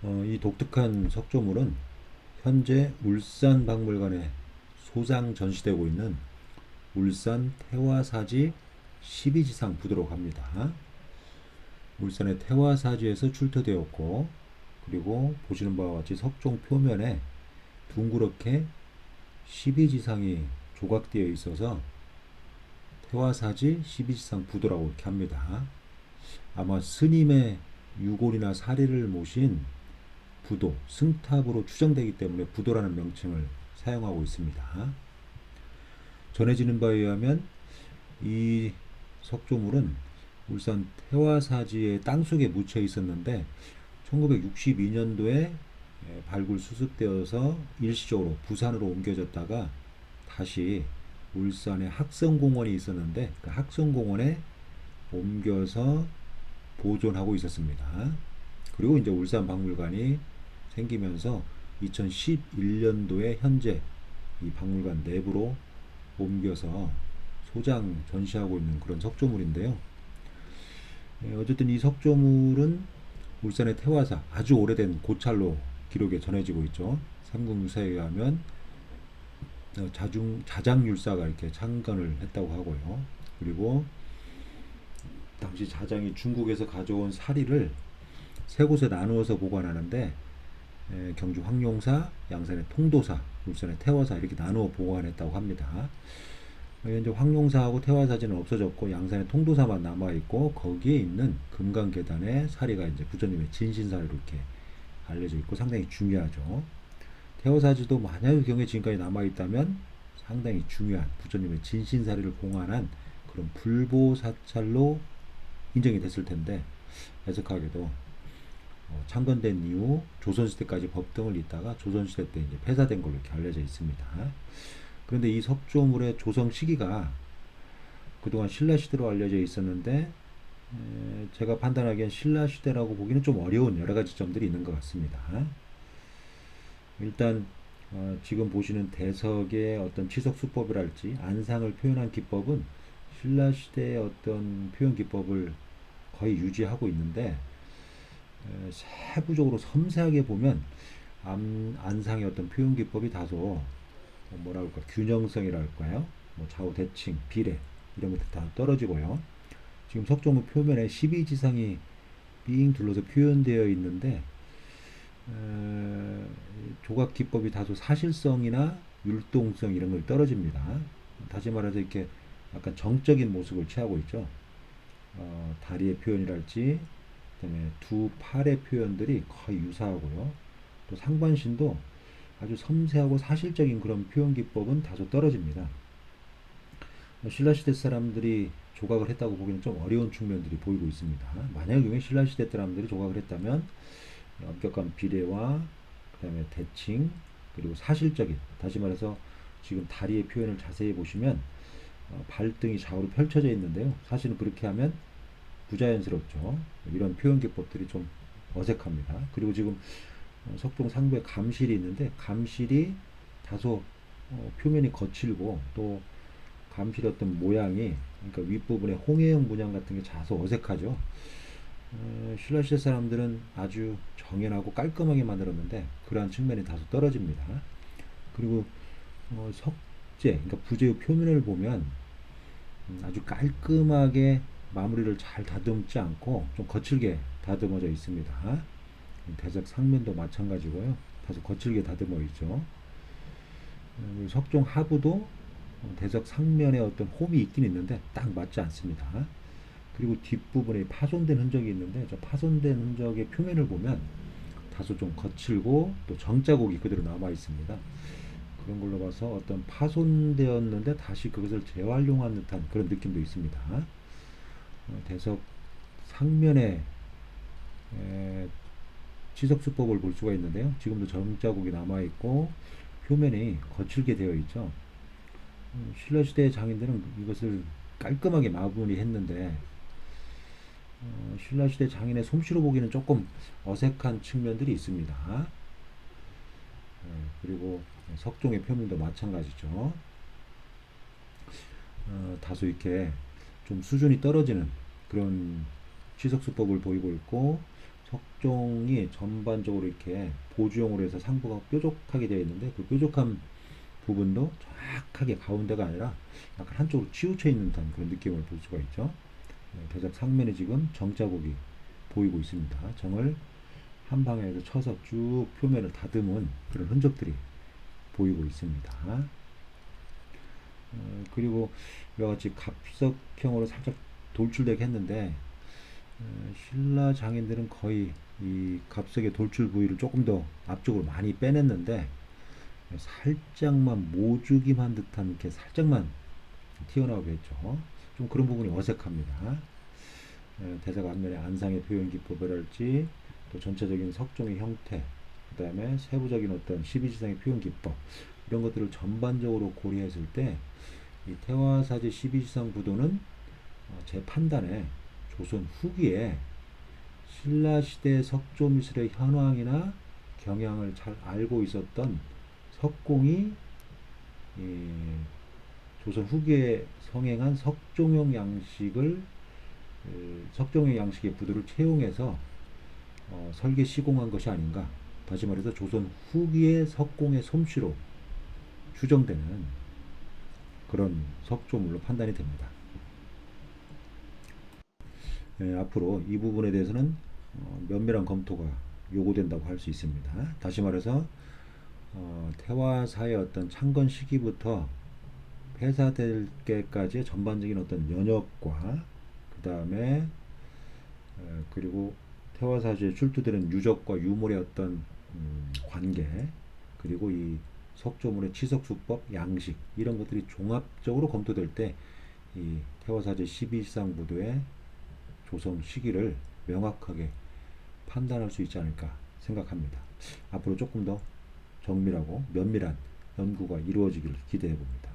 이 독특한 석조물은 현재 울산박물관에 소장 전시되고 있는 울산 태화사지 12지상 부두로 갑니다. 울산의 태화사지에서 출토되었고, 그리고 보시는 바와 같이 석종 표면에 둥그렇게 12지상이 조각되어 있어서 태화사지 12지상 부두라고 이렇게 합니다. 아마 스님의 유골이나 사리를 모신 부도, 승탑으로 추정되기 때문에 부도라는 명칭을 사용하고 있습니다. 전해지는 바에 의하면 이 석조물은 울산 태화사지의 땅속에 묻혀 있었는데 1962년도에 발굴 수습되어서 일시적으로 부산으로 옮겨졌다가 다시 울산에 학성공원이 있었는데 그 학성공원에 옮겨서 보존하고 있었습니다. 그리고 이제 울산박물관이 생기면서 2011년도에 현재 이 박물관 내부로 옮겨서 소장 전시하고 있는 그런 석조물인데요. 어쨌든 이 석조물은 울산의 태화사 아주 오래된 고찰로 기록에 전해지고 있죠. 삼국유사에 의하면 자장율사가 이렇게 창건을 했다고 하고요. 그리고 당시 자장이 중국에서 가져온 사리를 세 곳에 나누어서 보관하는데 경주 황룡사, 양산의 통도사, 울산의 태화사 이렇게 나누어 보관했다고 합니다. 현재 황룡사하고 태화사지는 없어졌고 양산의 통도사만 남아 있고 거기에 있는 금강계단의 사리가 이제 부처님의 진신사리로 이렇게 알려져 있고 상당히 중요하죠. 태화사지도 만약의 경우에 지금까지 남아 있다면 상당히 중요한 부처님의 진신사리를 봉안한 그런 불보사찰로 인정이 됐을 텐데 애석하게도 창건된 이후 조선시대까지 법등을 잇다가 조선시대 때 이제 폐사된 걸로 이렇게 알려져 있습니다. 그런데 이 석조물의 조성 시기가 그동안 신라시대로 알려져 있었는데 제가 판단하기엔 신라시대라고 보기는 좀 어려운 여러 가지 점들이 있는 것 같습니다. 일단 지금 보시는 대석의 어떤 치석 수법이랄지 안상을 표현한 기법은 신라시대의 어떤 표현 기법을 거의 유지하고 있는데 세부적으로 섬세하게 보면 안상의 어떤 표현 기법이 다소 뭐랄까 균형성이랄까요? 뭐 좌우 대칭, 비례 이런 것들 다 떨어지고요. 지금 석종의 표면에 12지상이 삥 둘러서 표현되어 있는데 조각 기법이 다소 사실성이나 율동성 이런 걸 떨어집니다. 다시 말해서 이렇게 약간 정적인 모습을 취하고 있죠. 다리의 표현이랄지 그다음에 두 팔의 표현들이 거의 유사하고요. 또 상반신도 아주 섬세하고 사실적인 그런 표현 기법은 다소 떨어집니다. 신라시대 사람들이 조각을 했다고 보기는 좀 어려운 측면들이 보이고 있습니다. 만약에 신라시대 사람들이 조각을 했다면 엄격한 비례와 그다음에 대칭 그리고 사실적인 다시 말해서 지금 다리의 표현을 자세히 보시면 발등이 좌우로 펼쳐져 있는데요. 사실은 그렇게 하면 부자연스럽죠. 이런 표현 기법들이 좀 어색합니다. 그리고 지금 석종 상부에 감실이 있는데 감실이 다소 표면이 거칠고 또 감실 어떤 모양이 그러니까 윗부분에 홍해형 문양 같은 게 다소 어색하죠. 신라시대 사람들은 아주 정연하고 깔끔하게 만들었는데 그러한 측면이 다소 떨어집니다. 그리고 석재 그러니까 부재의 표면을 보면 아주 깔끔하게 마무리를 잘 다듬지 않고 좀 거칠게 다듬어져 있습니다. 대적 상면도 마찬가지고요. 다소 거칠게 다듬어 있죠. 석종 하부도 대적 상면에 어떤 홈이 있긴 있는데 딱 맞지 않습니다. 그리고 뒷부분에 파손된 흔적이 있는데 저 파손된 흔적의 표면을 보면 다소 좀 거칠고 또 정자국이 그대로 남아 있습니다. 그런 걸로 봐서 어떤 파손되었는데 다시 그것을 재활용한 듯한 그런 느낌도 있습니다. 대석 상면에 치석수법을 볼 수가 있는데요. 지금도 정자국이 남아있고 표면이 거칠게 되어 있죠. 신라시대의 장인들은 이것을 깔끔하게 마무리했는데 신라시대 장인의 솜씨로 보기는 조금 어색한 측면들이 있습니다. 그리고 석종의 표면도 마찬가지죠. 다소 이렇게 좀 수준이 떨어지는 그런 취석수법을 보이고 있고 석종이 전반적으로 이렇게 보주형으로 해서 상부가 뾰족하게 되어 있는데 그 뾰족한 부분도 정확하게 가운데가 아니라 약간 한쪽으로 치우쳐 있는 듯한 그런 느낌을 볼 수가 있죠. 대작 상면에 지금 정 자국이 보이고 있습니다. 정을 한 방향에서 쳐서 쭉 표면을 다듬은 그런 흔적들이 보이고 있습니다. 그리고 이와 같이 갑석형으로 살짝 돌출되게 했는데 신라 장인들은 거의 이 갑석의 돌출 부위를 조금 더 앞쪽으로 많이 빼냈는데 살짝만 모주기만 듯한 이렇게 살짝만 튀어나오게 했죠. 좀 그런 부분이 어색합니다. 대작 앞면의 안상의 표현 기법이랄지 또 전체적인 석종의 형태, 그 다음에 세부적인 어떤 12지상의 표현 기법 이런 것들을 전반적으로 고려했을 때 이 태화사지 12지상 부도는 제 판단에 조선 후기에 신라시대 석조미술의 현황이나 경향을 잘 알고 있었던 석공이 조선 후기에 성행한 석종용 양식의 부두를 채용해서 설계 시공한 것이 아닌가. 다시 말해서 조선 후기의 석공의 솜씨로 추정되는 그런 석조물로 판단이 됩니다. 앞으로 이 부분에 대해서는 면밀한 검토가 요구된다고 할 수 있습니다. 다시 말해서 태화사의 어떤 창건 시기부터 폐사될 때까지의 전반적인 어떤 연역과 그 다음에 그리고 태화사주에 출토되는 유적과 유물의 어떤 관계 그리고 이 석조물의 치석수법, 양식 이런 것들이 종합적으로 검토될 때 이 태화사제 12상 부도의 조성 시기를 명확하게 판단할 수 있지 않을까 생각합니다. 앞으로 조금 더 정밀하고 면밀한 연구가 이루어지기를 기대해 봅니다.